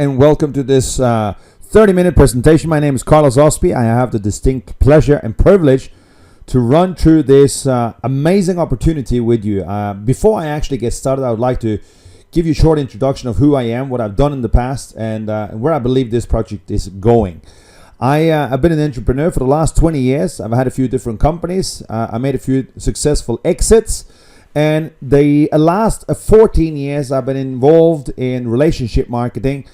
and welcome to this 30-minute presentation. My name is Carlos Osby. I have the distinct pleasure and privilege to run through this amazing opportunity with you. Before I actually get started, I would like to give you a short introduction of who I am, what I've done in the past, and where I believe this project is going. I've been an entrepreneur for the last 20 years. I've had a few different companies. I made a few successful exits. And the last 14 years, I've been involved in relationship marketing,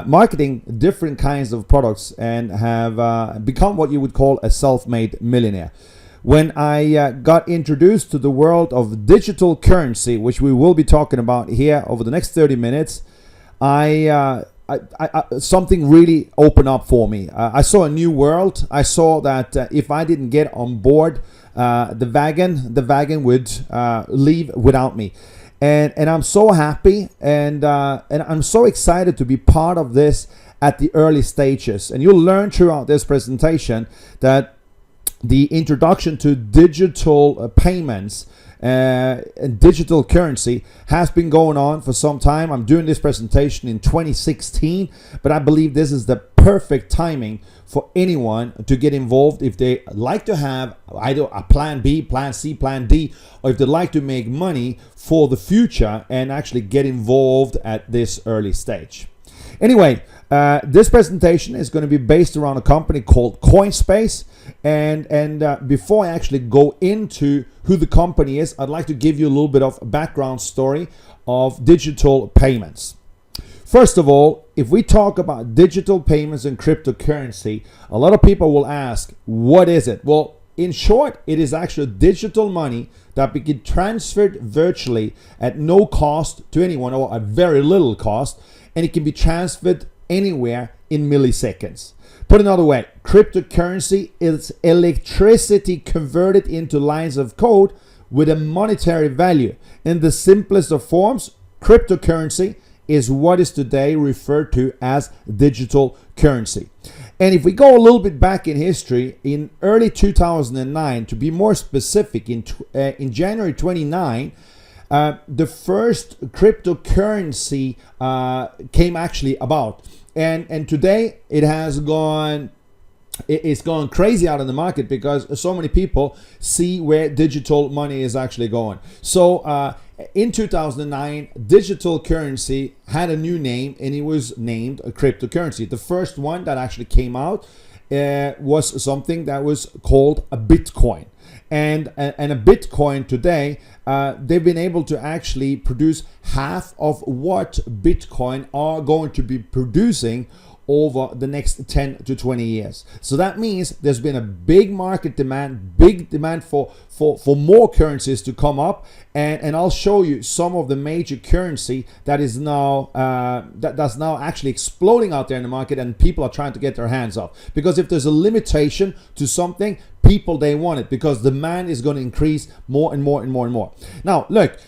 marketing different kinds of products, and have become what you would call a self-made millionaire. When I got introduced to the world of digital currency, which we will be talking about here over the next 30 minutes, something really opened up for me. I saw a new world. I saw that if I didn't get on board the wagon would leave without me, and I'm so happy and I'm so excited to be part of this at the early stages. And you'll learn throughout this presentation that the introduction to digital payments and digital currency has been going on for some time. I'm doing this presentation in 2016, but I believe this is the perfect timing for anyone to get involved if they like to have either a plan B, plan C, plan D, or if they like to make money for the future and actually get involved at this early stage. Anyway, this presentation is going to be based around a company called Coinspace. And before I actually go into who the company is, I'd like to give you a little bit of a background story of digital payments. First of all, if we talk about digital payments and cryptocurrency, a lot of people will ask, what is it? Well, in short, it is actually digital money that can be transferred virtually at no cost to anyone, or at very little cost, and it can be transferred anywhere in milliseconds. Put another way, cryptocurrency is electricity converted into lines of code with a monetary value. In the simplest of forms, cryptocurrency is what is today referred to as digital currency. And if we go a little bit back in history, in early 2009, to be more specific, in January 29, the first cryptocurrency came actually about. And today it's gone crazy out in the market because so many people see where digital money is actually going. So in 2009, digital currency had a new name, and it was named a cryptocurrency. The first one that actually came out was something that was called a Bitcoin. And a Bitcoin today, they've been able to actually produce half of what Bitcoin are going to be producing over the next 10 to 20 years. So that means there's been a big market demand, big demand for more currencies to come up, and I'll show you some of the major currency that is now that's now actually exploding out there in the market, and people are trying to get their hands off. Because if there's a limitation to something, people, they want it, because demand is going to increase more and more and more and more. Now look,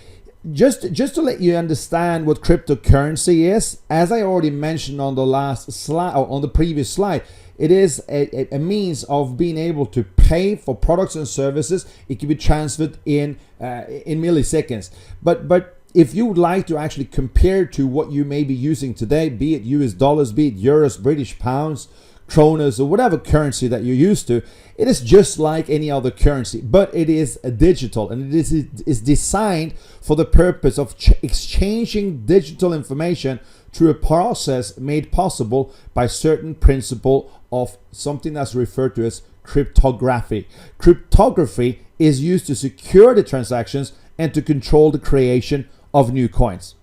just to let you understand what cryptocurrency is, as I already mentioned on the last slide, or on the previous slide, it is a means of being able to pay for products and services. It can be transferred in milliseconds. But if you would like to actually compare to what you may be using today, be it US dollars, be it euros, British pounds, kronas, or whatever currency that you're used to, it is just like any other currency, but it is digital, and it is designed for the purpose of exchanging digital information through a process made possible by certain principle of something that's referred to as cryptography. Cryptography is used to secure the transactions and to control the creation of new coins.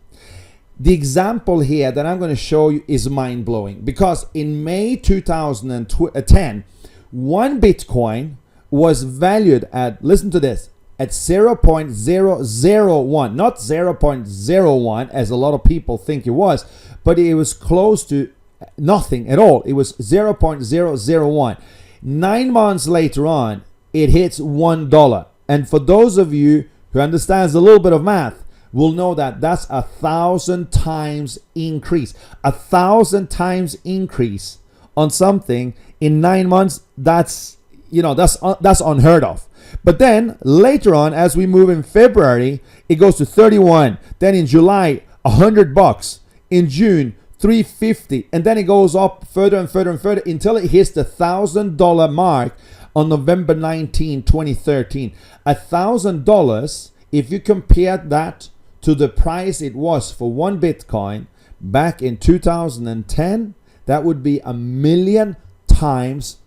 The example here that I'm going to show you is mind-blowing, because in May 2010, one Bitcoin was valued at, listen to this, at 0.001, not 0.01 as a lot of people think it was, but it was close to nothing at all. It was 0.001. 9 months later on, it hits $1. And for those of you who understands a little bit of math, will know that that's 1,000 times increase. 1,000 times increase on something in 9 months. That's unheard of. But then later on, as we move in February, it goes to 31. Then in July, $100. In June, $350, and then it goes up further and further and further until it hits the $1,000 mark on November 19, 2013. $1,000, if you compare that to the price it was for one Bitcoin back in 2010, that would be 1,000,000 times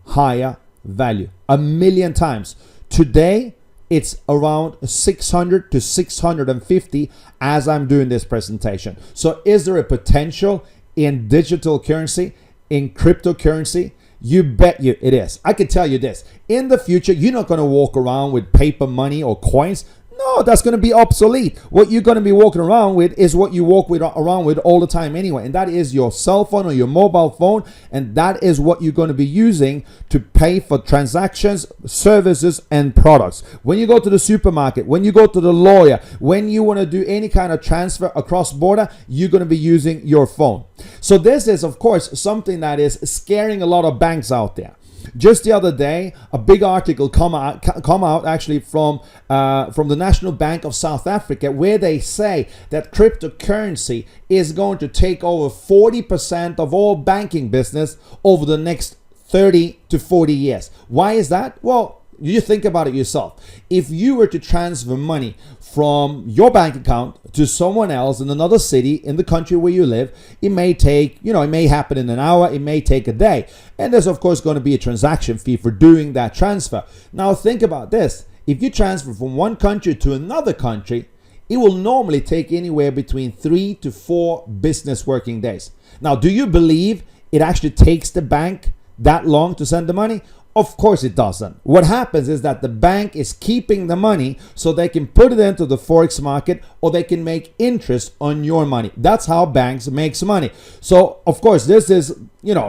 higher value. 1,000,000 times. Today, it's around 600 to 650 as I'm doing this presentation. So is there a potential in digital currency, in cryptocurrency? You bet you it is. I can tell you this. In the future, you're not going to walk around with paper money or coins. No, that's going to be obsolete. What you're going to be walking around with is what you walk around with all the time anyway, and that is your cell phone or your mobile phone, and that is what you're going to be using to pay for transactions, services, and products. When you go to the supermarket, when you go to the lawyer, when you want to do any kind of transfer across border, you're going to be using your phone. So this is, of course, something that is scaring a lot of banks out there. Just the other day, a big article come out actually from the National Bank of South Africa, where they say that cryptocurrency is going to take over 40% of all banking business over the next 30 to 40 years. Why is that? Well, you think about it yourself. If you were to transfer money from your bank account to someone else in another city in the country where you live, it may take, it may happen in an hour, it may take a day. And there's of course going to be a transaction fee for doing that transfer. Now think about this. If you transfer from one country to another country, it will normally take anywhere between 3 to 4 business working days. Now, do you believe it actually takes the bank that long to send the money? Of course it doesn't. What happens is that the bank is keeping the money so they can put it into the forex market, or they can make interest on your money. That's how banks make money. So of course this is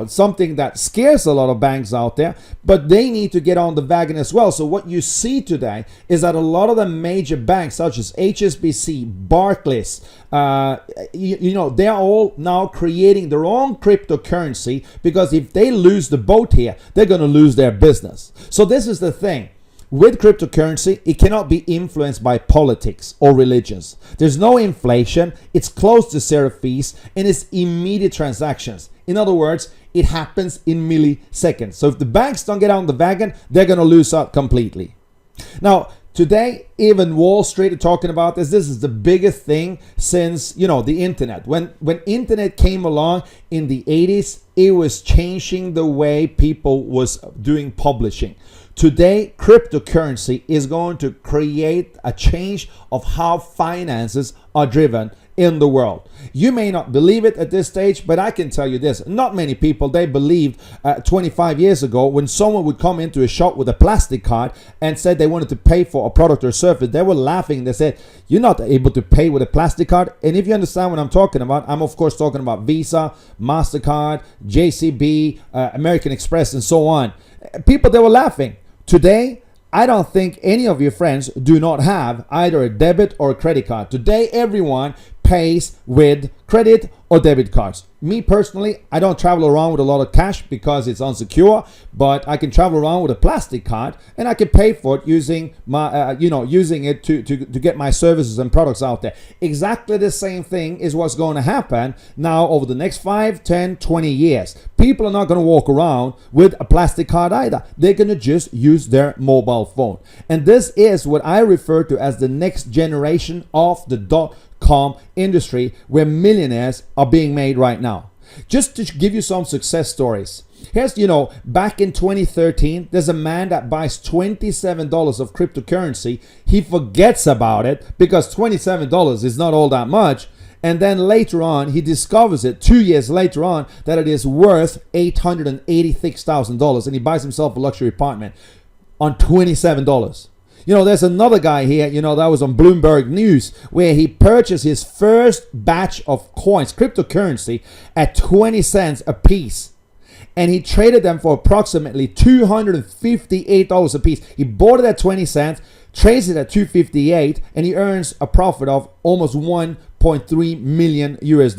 something that scares a lot of banks out there, but they need to get on the wagon as well. So what you see today is that a lot of the major banks such as HSBC, Barclays, they're all now creating their own cryptocurrency, because if they lose the boat here, they're going to lose their business. So this is the thing. With cryptocurrency, it cannot be influenced by politics or religions. There's no inflation, it's close to zero fees, and it's immediate transactions. In other words, it happens in milliseconds. So if the banks don't get on the wagon, they're going to lose out completely. Now, today, even Wall Street are talking about this. This is the biggest thing since, the internet. When internet came along in the 80s, it was changing the way people was doing publishing. Today, cryptocurrency is going to create a change of how finances are driven in the world. You may not believe it at this stage, but I can tell you this. Not many people, they believed 25 years ago when someone would come into a shop with a plastic card and said they wanted to pay for a product or service. They were laughing. They said, you're not able to pay with a plastic card. And if you understand what I'm talking about, I'm of course talking about Visa, MasterCard, JCB, American Express, and so on. People, they were laughing. Today, I don't think any of your friends do not have either a debit or a credit card. Today, everyone pays with credit or debit cards. Me personally, I don't travel around with a lot of cash because it's unsecure, but I can travel around with a plastic card and I can pay for it using my, using it to get my services and products out there. Exactly the same thing is what's going to happen now over the next 5, 10, 20 years. People are not going to walk around with a plastic card either. They're going to just use their mobile phone. And this is what I refer to as the next generation of the .com industry, where millionaires are being made right now. Just to give you some success stories. Here's, back in 2013, there's a man that buys $27 of cryptocurrency. He forgets about it because $27 is not all that much. And then later on, he discovers it 2 years later on that it is worth $886,000, and he buys himself a luxury apartment on $27. There's another guy here, that was on Bloomberg News, where he purchased his first batch of coins, cryptocurrency, at 20 cents a piece. And he traded them for approximately $258 a piece. He bought it at 20 cents, trades it at $258, and he earns a profit of almost $1.3 million US.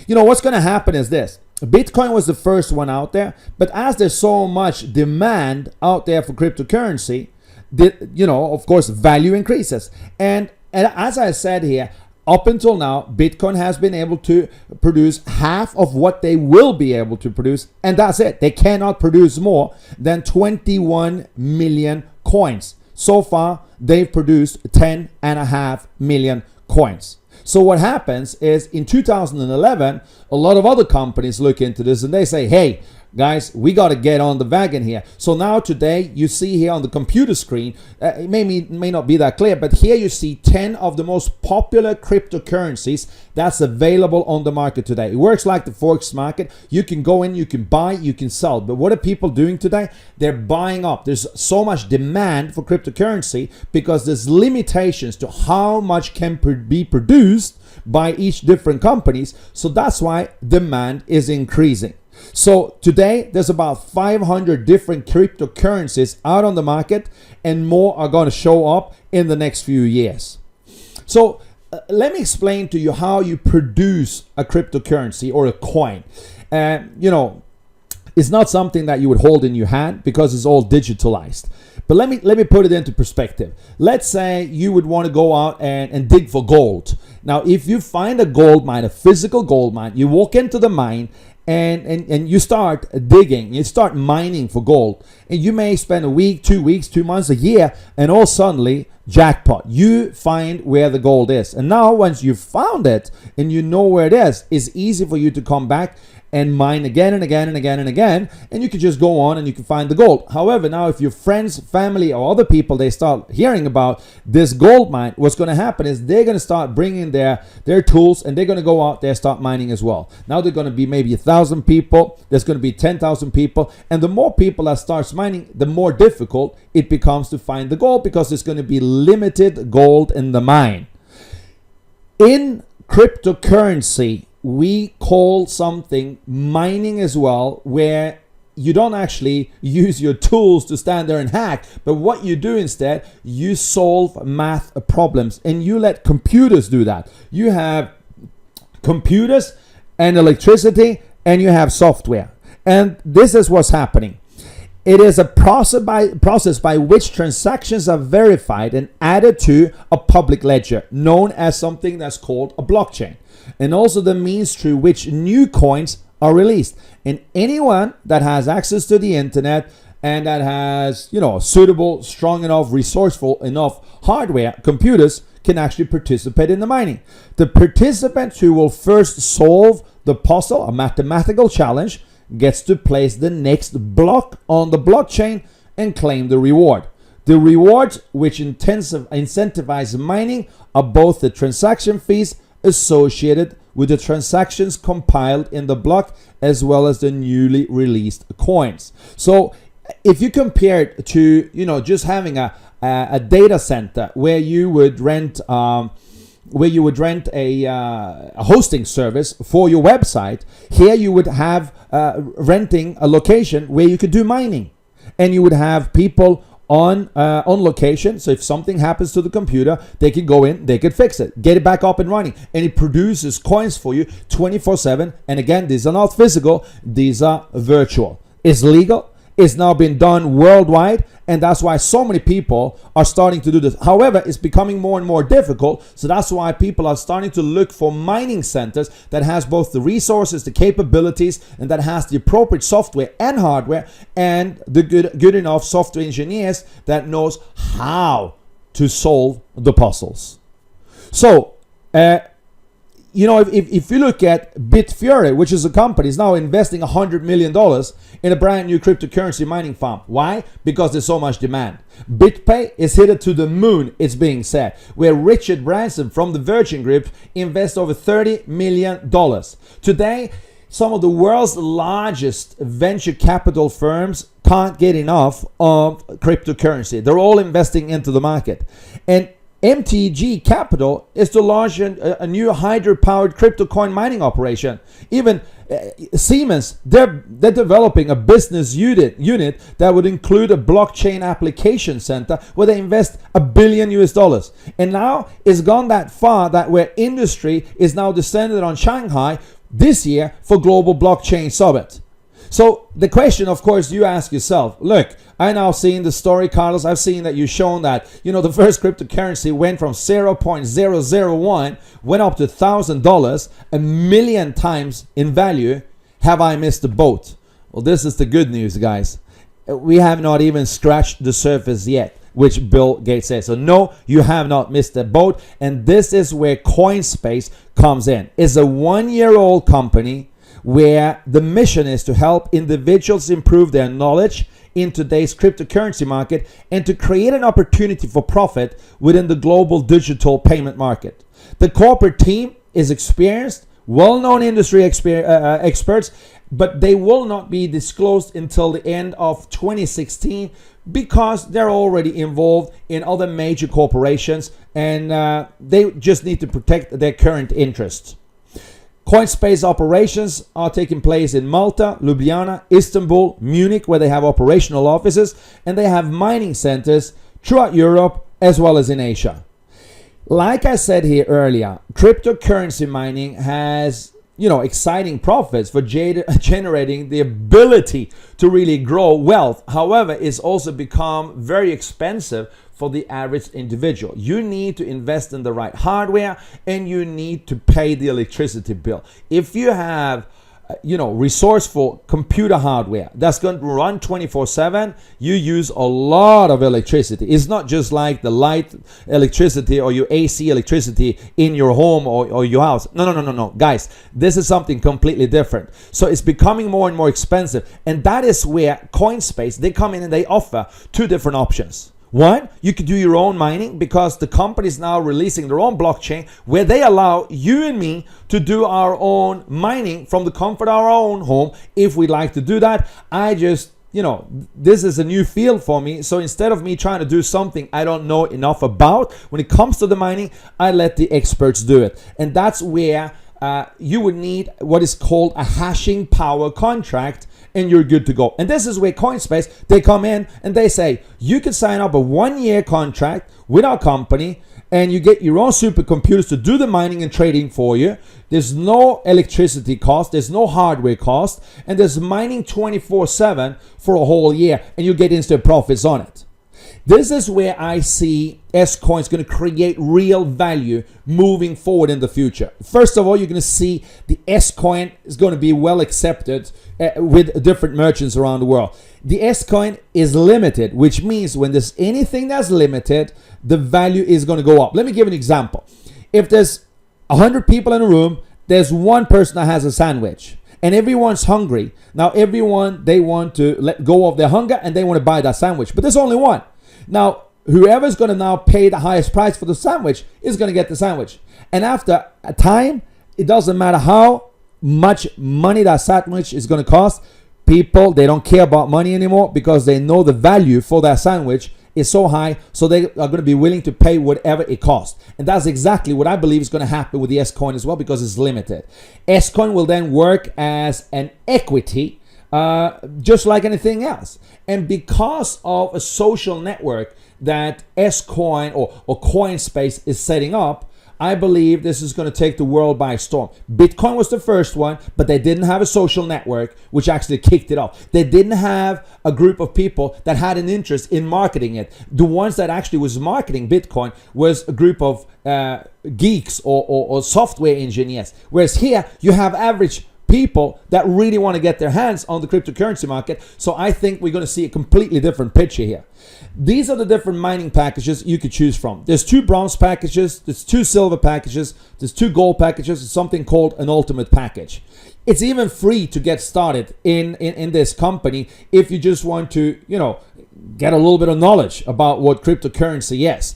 What's going to happen is this. Bitcoin was the first one out there, but as there's so much demand out there for cryptocurrency, of course, value increases. And as I said here, Up until now, Bitcoin has been able to produce half of what they will be able to produce, and that's it. They cannot produce more than 21 million coins. So far, they've produced 10.5 million coins. So what happens is in 2011, a lot of other companies look into this and they say, hey, guys, we got to get on the wagon here. So now today you see here on the computer screen, it may not be that clear, but here you see 10 of the most popular cryptocurrencies that's available on the market today. It works like the Forex market. You can go in, you can buy, you can sell. But what are people doing today? They're buying up. There's so much demand for cryptocurrency because there's limitations to how much can be produced by each different companies. So that's why demand is increasing. So today there's about 500 different cryptocurrencies out on the market, and more are going to show up in the next few years. So let me explain to you how you produce a cryptocurrency or a coin. It's not something that you would hold in your hand because it's all digitalized. But let me put it into perspective. Let's say you would want to go out and dig for gold. Now, if you find a gold mine, a physical gold mine, you walk into the mine and you start digging, you start mining for gold, and you may spend a week, 2 weeks, 2 months, a year, and all suddenly, jackpot, you find where the gold is. And now once you've found it and you know where it is, it's easy for you to come back and mine again and again and again and again, and you can just go on and you can find the gold. However, now if your friends, family, or other people, they start hearing about this gold mine, what's going to happen is they're going to start bringing their tools, and they're going to go out there, start mining as well. Now they're going to be maybe 1,000 people, there's going to be 10,000 people, and the more people that starts mining, the more difficult it becomes to find the gold because there's going to be limited gold in the mine. In cryptocurrency, we call something mining as well, where you don't actually use your tools to stand there and hack, but what you do instead, you solve math problems, and you let computers do that. You have computers and electricity, and you have software, and this is what's happening. It is a process by which transactions are verified and added to a public ledger, known as something that's called a blockchain, and also the means through which new coins are released. And anyone that has access to the internet and that has, suitable, strong enough, resourceful enough hardware, computers, can actually participate in the mining. The participant who will first solve the puzzle, a mathematical challenge, gets to place the next block on the blockchain and claim the reward. The rewards which incentivize mining are both the transaction fees associated with the transactions compiled in the block as well as the newly released coins. So if you compare it to just having a data center where you would rent a hosting service for your website, here you would have renting a location where you could do mining, and you would have people on location. So if something happens to the computer, they could go in, they could fix it, get it back up and running, and it produces coins for you 24/7. And again, these are not physical, these are virtual. It's legal. It's now been done worldwide, and that's why so many people are starting to do this. However, it's becoming more and more difficult, so that's why people are starting to look for mining centers that has both the resources, the capabilities, and that has the appropriate software and hardware, and the good enough software engineers that knows how to solve the puzzles. So, if you look at Bitfury, which is a company, is now investing $100 million in a brand new cryptocurrency mining farm. Why? Because there's so much demand. BitPay is headed to the moon, it's being said, where Richard Branson from the Virgin Group invests over $30 million. Today, some of the world's largest venture capital firms can't get enough of cryptocurrency. They're all investing into the market. And MTG Capital is to launch a new hydro-powered crypto coin mining operation. Even Siemens, they're developing a business unit that would include a blockchain application center where they invest $1 billion. And now it's gone that far that where industry is now descended on Shanghai this year for Global Blockchain Summit. So the question, of course, you ask yourself, look, I now seen the story, Carlos. I've seen that you've shown that, the first cryptocurrency went from 0.001, went up to $1,000, a million times in value. Have I missed the boat? Well, this is the good news, guys. We have not even scratched the surface yet, which Bill Gates says. So no, you have not missed the boat. And this is where Coinspace comes in. It's a 1-year-old company where the mission is to help individuals improve their knowledge in today's cryptocurrency market and to create an opportunity for profit within the global digital payment market. The corporate team is experienced, well-known industry experts, but they will not be disclosed until the end of 2016 because they're already involved in other major corporations and they just need to protect their current interests. Coinspace operations are taking place in Malta, Ljubljana, Istanbul, Munich, where they have operational offices, and they have mining centers throughout Europe as well as in Asia. Like I said here earlier, cryptocurrency mining has exciting profits for generating the ability to really grow wealth. However, it's also become very expensive for the average individual. You need to invest in the right hardware and you need to pay the electricity bill. If you have resourceful computer hardware that's going to run 24/7, you use a lot of electricity. It's not just like the light electricity or your AC electricity in your home or your house. No. Guys, this is something completely different. So it's becoming more and more expensive. And that is where Coinspace, they come in and they offer two different options. One, you could do your own mining because the company is now releasing their own blockchain where they allow you and me to do our own mining from the comfort of our own home if we'd like to do that. This is a new field for me. So instead of me trying to do something I don't know enough about, when it comes to the mining, I let the experts do it. And that's where you would need what is called a hashing power contract, and you're good to go. And this is where Coinspace, they come in and they say, you can sign up a 1-year contract with our company and you get your own supercomputers to do the mining and trading for you. There's no electricity cost, there's no hardware cost, and there's mining 24/7 for a whole year, and you get instant profits on it. This is where I see S-Coin is going to create real value moving forward in the future. First of all, you're going to see the S-Coin is going to be well accepted with different merchants around the world. The S-Coin is limited, which means when there's anything that's limited, the value is going to go up. Let me give an example. If there's 100 people in a room, there's one person that has a sandwich. And everyone's hungry. Now everyone, they want to let go of their hunger and they want to buy that sandwich. But there's only one. Now, whoever's going to now pay the highest price for the sandwich is going to get the sandwich. And after a time, it doesn't matter how much money that sandwich is going to cost. People, they don't care about money anymore because they know the value for that sandwich is so high. So they are going to be willing to pay whatever it costs. And that's exactly what I believe is going to happen with the S-Coin as well because it's limited. S-Coin will then work as an equity just like anything else. And because of a social network that S-Coin or Coinspace is setting up, I believe this is going to take the world by storm. Bitcoin was the first one, but they didn't have a social network, which actually kicked it off. They didn't have a group of people that had an interest in marketing it. The ones that actually was marketing Bitcoin was a group of geeks or software engineers. Whereas here, you have average people that really want to get their hands on the cryptocurrency market. So I think we're going to see a completely different picture here. These are the different mining packages you could choose from. There's 2 bronze packages, there's 2 silver packages, there's 2 gold packages, and something called an ultimate package. It's even free to get started in this company if you just want to, get a little bit of knowledge about what cryptocurrency is.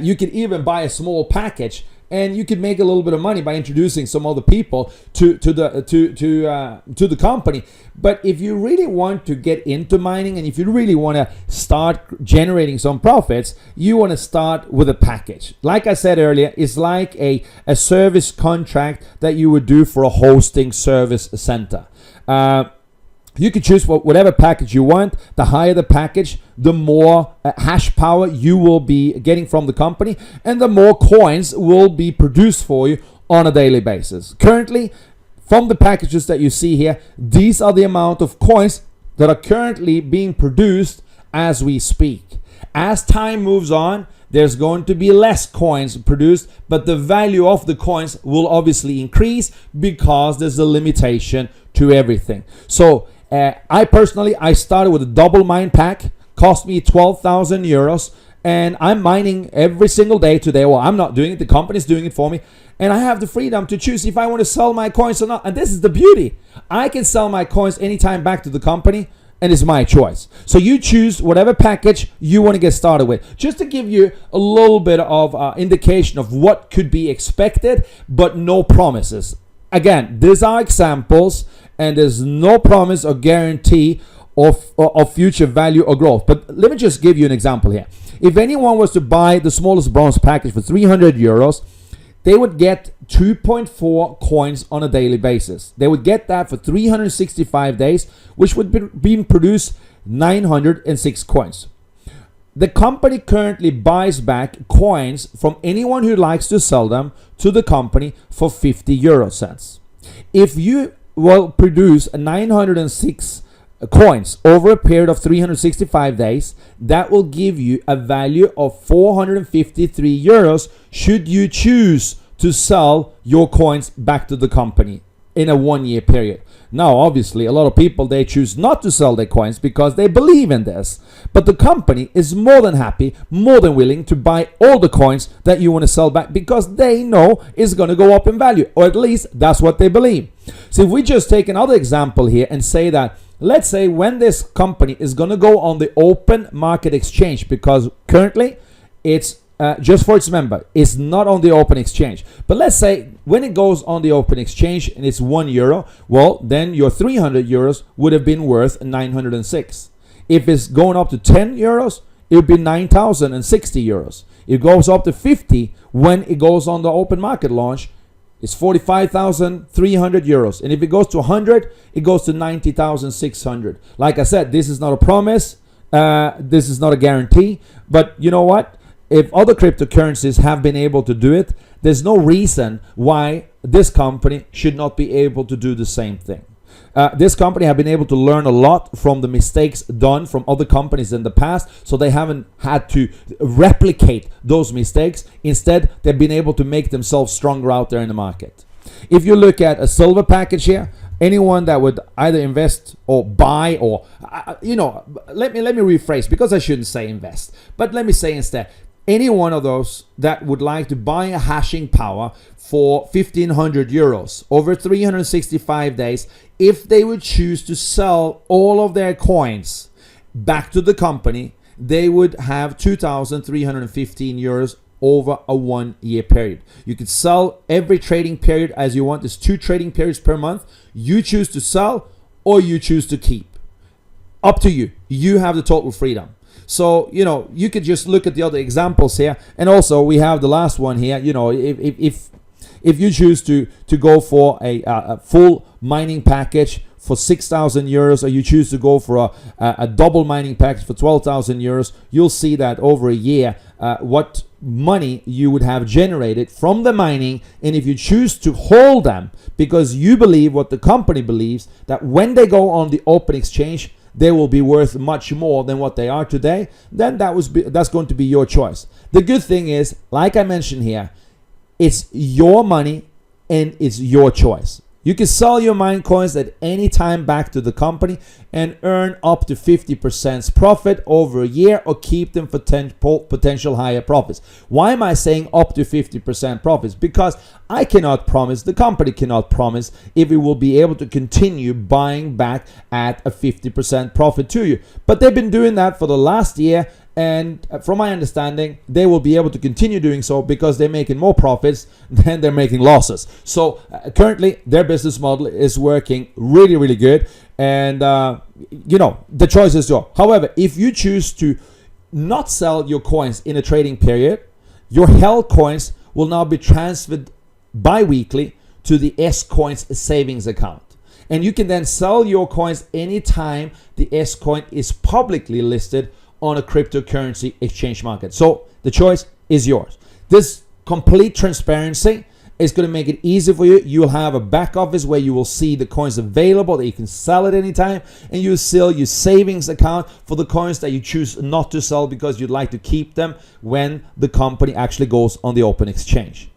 You could even buy a small package and you could make a little bit of money by introducing some other people to the company. But if you really want to get into mining and if you really want to start generating some profits, you want to start with a package. Like I said earlier, it's like a service contract that you would do for a hosting service center. You can choose whatever package you want. The higher the package, the more hash power you will be getting from the company, and the more coins will be produced for you on a daily basis. Currently, from the packages that you see here, these are the amount of coins that are currently being produced as we speak. As time moves on, there's going to be less coins produced, but the value of the coins will obviously increase because there's a limitation to everything. So I personally started with a double mine pack, cost me 12,000 euros, and I'm mining every single day today. Well, I'm not doing it, the company's doing it for me, and I have the freedom to choose if I want to sell my coins or not. And this is the beauty. I can sell my coins anytime back to the company, and it's my choice. So you choose whatever package you want to get started with. Just to give you a little bit of indication of what could be expected, but no promises. Again, these are examples, and there's no promise or guarantee of future value or growth. But let me just give you an example here. If anyone was to buy the smallest bronze package for 300 euros, they would get 2.4 coins on a daily basis. They would get that for 365 days, which would be produce 906 coins. The company currently buys back coins from anyone who likes to sell them to the company for 50 euro cents. If you will produce 906 coins over a period of 365 days, that will give you a value of 453 euros should you choose to sell your coins back to the company in a 1 year period. Now, obviously, a lot of people, they choose not to sell their coins because they believe in this. But the company is more than happy, more than willing to buy all the coins that you want to sell back because they know it's going to go up in value, or at least that's what they believe. So if we just take another example here and say that, let's say when this company is going to go on the open market exchange, because currently it's just for its member, it's not on the open exchange. But let's say when it goes on the open exchange and it's €1, well, then your 300 euros would have been worth 906. If it's going up to 10 euros, it would be 9,060 euros. It goes up to 50 when it goes on the open market launch. It's 45,300 euros. And if it goes to 100, it goes to 90,600. Like I said, this is not a promise. This is not a guarantee. But you know what? If other cryptocurrencies have been able to do it, there's no reason why this company should not be able to do the same thing. This company have been able to learn a lot from the mistakes done from other companies in the past, so they haven't had to replicate those mistakes. Instead, they've been able to make themselves stronger out there in the market. If you look at a silver package here, anyone that would either invest or buy or, let me rephrase, because I shouldn't say invest, but let me say instead, any one of those that would like to buy a hashing power for 1,500 euros over 365 days, if they would choose to sell all of their coins back to the company, they would have 2,315 euros over a 1 year period. You could sell every trading period as you want. There's 2 trading periods per month. You choose to sell or you choose to keep. Up to you. You have the total freedom. So, you could just look at the other examples here. And also we have the last one here. If you choose to go for a full mining package for 6,000 euros, or you choose to go for a double mining package for 12,000 euros, you'll see that over a year, what money you would have generated from the mining. And if you choose to hold them because you believe what the company believes, that when they go on the open exchange, they will be worth much more than what they are today, then that's going to be your choice. The good thing is, like I mentioned here, it's your money and it's your choice. You can sell your mine coins at any time back to the company and earn up to 50% profit over a year, or keep them for potential higher profits. Why am I saying up to 50% profits? Because I cannot promise, the company cannot promise if we will be able to continue buying back at a 50% profit to you. But they've been doing that for the last year. And from my understanding, they will be able to continue doing so because they're making more profits than they're making losses. So currently, their business model is working really, really good. And, the choice is yours. However, if you choose to not sell your coins in a trading period, your held coins will now be transferred bi-weekly to the S-Coins savings account. And you can then sell your coins anytime the S-Coin is publicly listed on a cryptocurrency exchange market. So the choice is yours. This complete transparency It's going to make it easy for you. You'll have a back office where you will see the coins available that you can sell at any time, and you sell your savings account for the coins that you choose not to sell because you'd like to keep them when the company actually goes on the open exchange.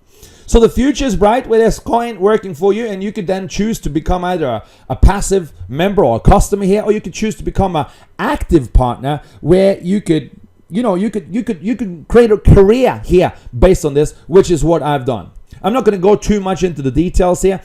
So the future is bright with this coin working for you, and you could then choose to become either a passive member or a customer here, or you could choose to become an active partner where you could create a career here based on this, which is what I've done. I'm not going to go too much into the details here,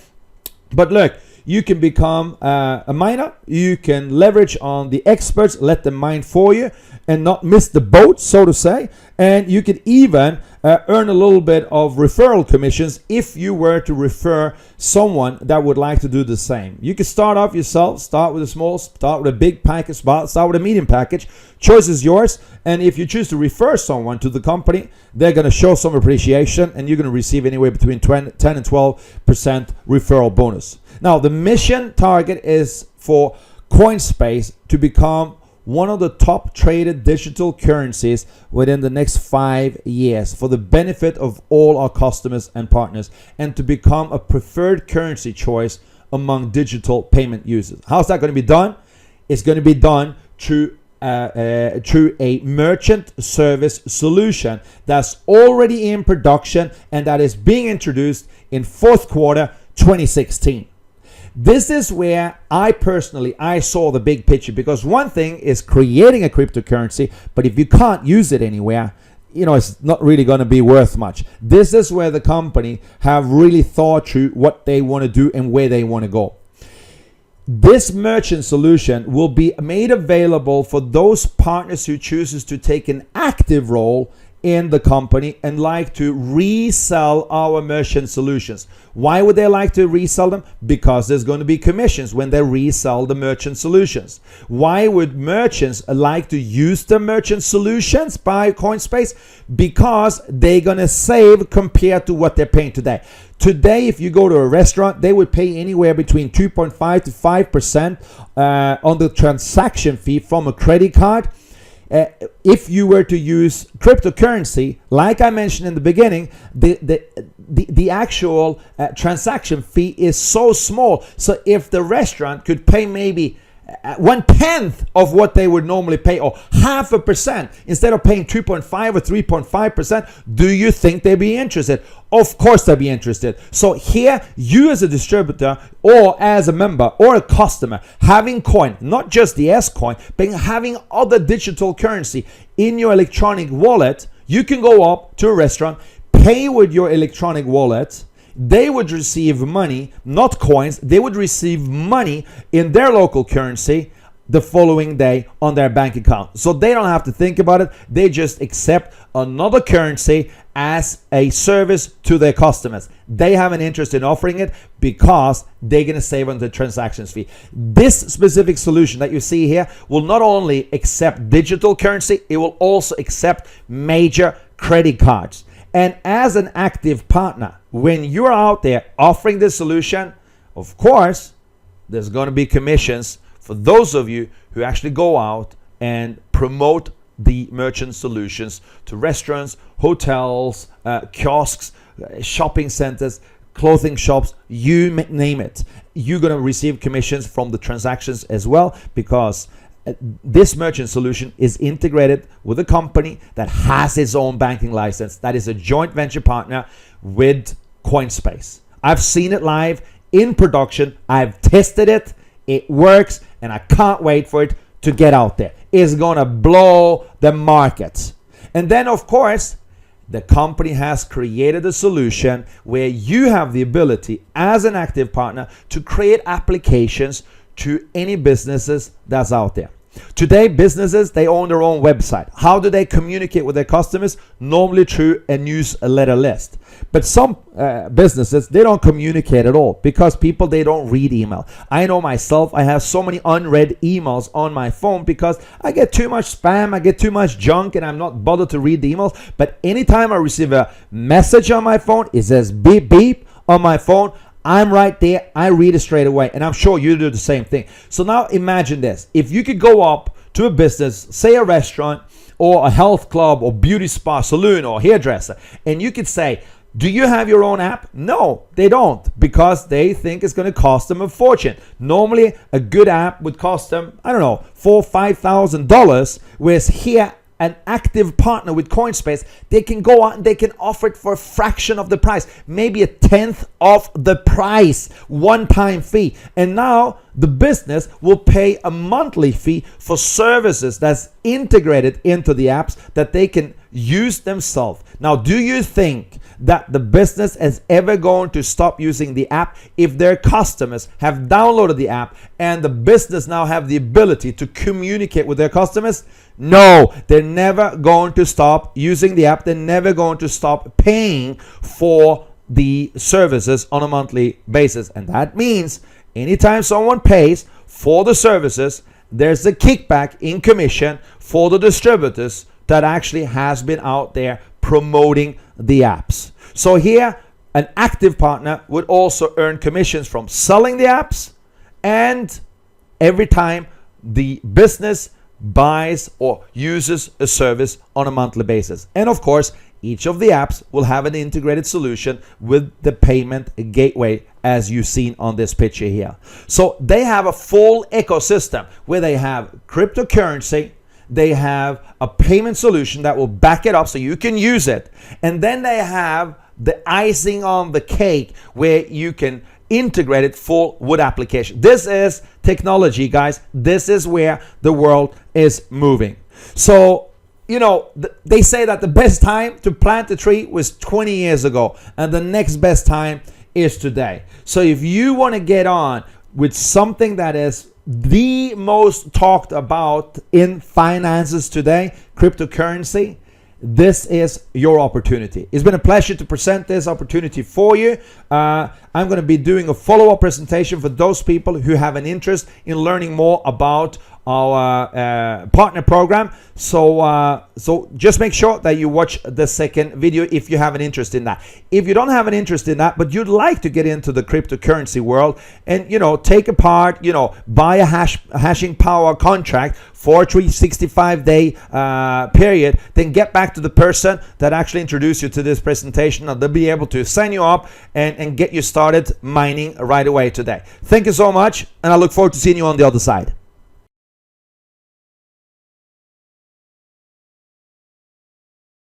but look, you can become a miner. You can leverage on the experts, let them mine for you and not miss the boat, so to say. And you could even earn a little bit of referral commissions if you were to refer someone that would like to do the same. You can start off yourself, start with a small, start with a big package, start with a medium package. Choice is yours. And if you choose to refer someone to the company, they're going to show some appreciation, and you're going to receive anywhere between 10 and 12% referral bonus. Now, the mission target is for Coinspace to become one of the top traded digital currencies within the next 5 years for the benefit of all our customers and partners, and to become a preferred currency choice among digital payment users. How's that going to be done? It's going to be done through a merchant service solution that's already in production and that is being introduced in fourth quarter 2016. This is where I saw the big picture, because one thing is creating a cryptocurrency, but if you can't use it anywhere, it's not really going to be worth much. This is where the company have really thought through what they want to do and where they want to go. This merchant solution will be made available for those partners who chooses to take an active role in the company and like to resell our merchant solutions. Why would they like to resell them? Because there's going to be commissions when they resell the merchant solutions. Why would merchants like to use the merchant solutions by Coinspace? Because they're going to save compared to what they're paying today. Today, if you go to a restaurant, they would pay anywhere between 2.5 to 5% on the transaction fee from a credit card. If you were to use cryptocurrency, like I mentioned in the beginning, the actual transaction fee is so small. So if the restaurant could pay maybe 1/10 of what they would normally pay, or 0.5%, instead of paying 2.5 or 3.5%, do you think they'd be interested? Of course they'd be interested. So here, you as a distributor or as a member or a customer, having coin, not just the S coin, but having other digital currency in your electronic wallet, you can go up to a restaurant, pay with your electronic wallet. They would receive money, not coins. They would receive money in their local currency the following day on their bank account. So they don't have to think about it. They just accept another currency as a service to their customers. They have an interest in offering it because they're going to save on the transactions fee. This specific solution that you see here will not only accept digital currency, it will also accept major credit cards. And as an active partner, when you're out there offering this solution, of course, there's going to be commissions for those of you who actually go out and promote the merchant solutions to restaurants, hotels, kiosks, shopping centers, clothing shops, you name it. You're going to receive commissions from the transactions as well, because this merchant solution is integrated with a company that has its own banking license, that is a joint venture partner with Coinspace. I've seen it live in production. I've tested it. It works, and I can't wait for it to get out there. It's going to blow the market. And then, of course, the company has created a solution where you have the ability as an active partner to create applications to any businesses that's out there. Today, businesses, they own their own website. How do they communicate with their customers? Normally through a newsletter list. But some businesses, they don't communicate at all because people, they don't read email. I know myself, I have so many unread emails on my phone because I get too much spam, I get too much junk, and I'm not bothered to read the emails. But anytime I receive a message on my phone, it says beep beep on my phone, I'm right there. I read it straight away. And I'm sure you do the same thing. So now imagine this. If you could go up to a business, say a restaurant or a health club or beauty spa, salon or hairdresser, and you could say, Do you have your own app? No, they don't, because they think it's going to cost them a fortune. Normally, a good app would cost them, I don't know, $4,000-$5,000, whereas here, an active partner with Coinspace, they can go out and they can offer it for a fraction of the price, maybe a tenth of the price, one-time fee. And now the business will pay a monthly fee for services that's integrated into the apps that they can use themselves. Now, do you think that the business is ever going to stop using the app if their customers have downloaded the app and the business now have the ability to communicate with their customers? No, they're never going to stop using the app. They're never going to stop paying for the services on a monthly basis. And that means anytime someone pays for the services, there's a kickback in commission for the distributors that actually has been out there promoting the apps. So here, an active partner would also earn commissions from selling the apps and every time the business buys or uses a service on a monthly basis. And of course, each of the apps will have an integrated solution with the payment gateway, as you've seen on this picture here. So they have a full ecosystem where they have cryptocurrency, they have a payment solution that will back it up so you can use it, and then they have the icing on the cake where you can integrate it full with application. This is technology, guys. This is where the world is moving. So, you know, they say that the best time to plant a tree was 20 years ago, and the next best time is today. So if you want to get on with something that is the most talked about in finances today, cryptocurrency, this is your opportunity. It's been a pleasure to present this opportunity for you. I'm going to be doing a follow-up presentation for those people who have an interest in learning more about our partner program. So just make sure that you watch the second video if you have an interest in that. If you don't have an interest in that, but you'd like to get into the cryptocurrency world and, you know, take apart, you know, buy a hashing power contract for a 365-day period, then get back to the person that actually introduced you to this presentation, and they'll be able to sign you up and get you started mining right away today. Thank you so much, and I look forward to seeing you on the other side.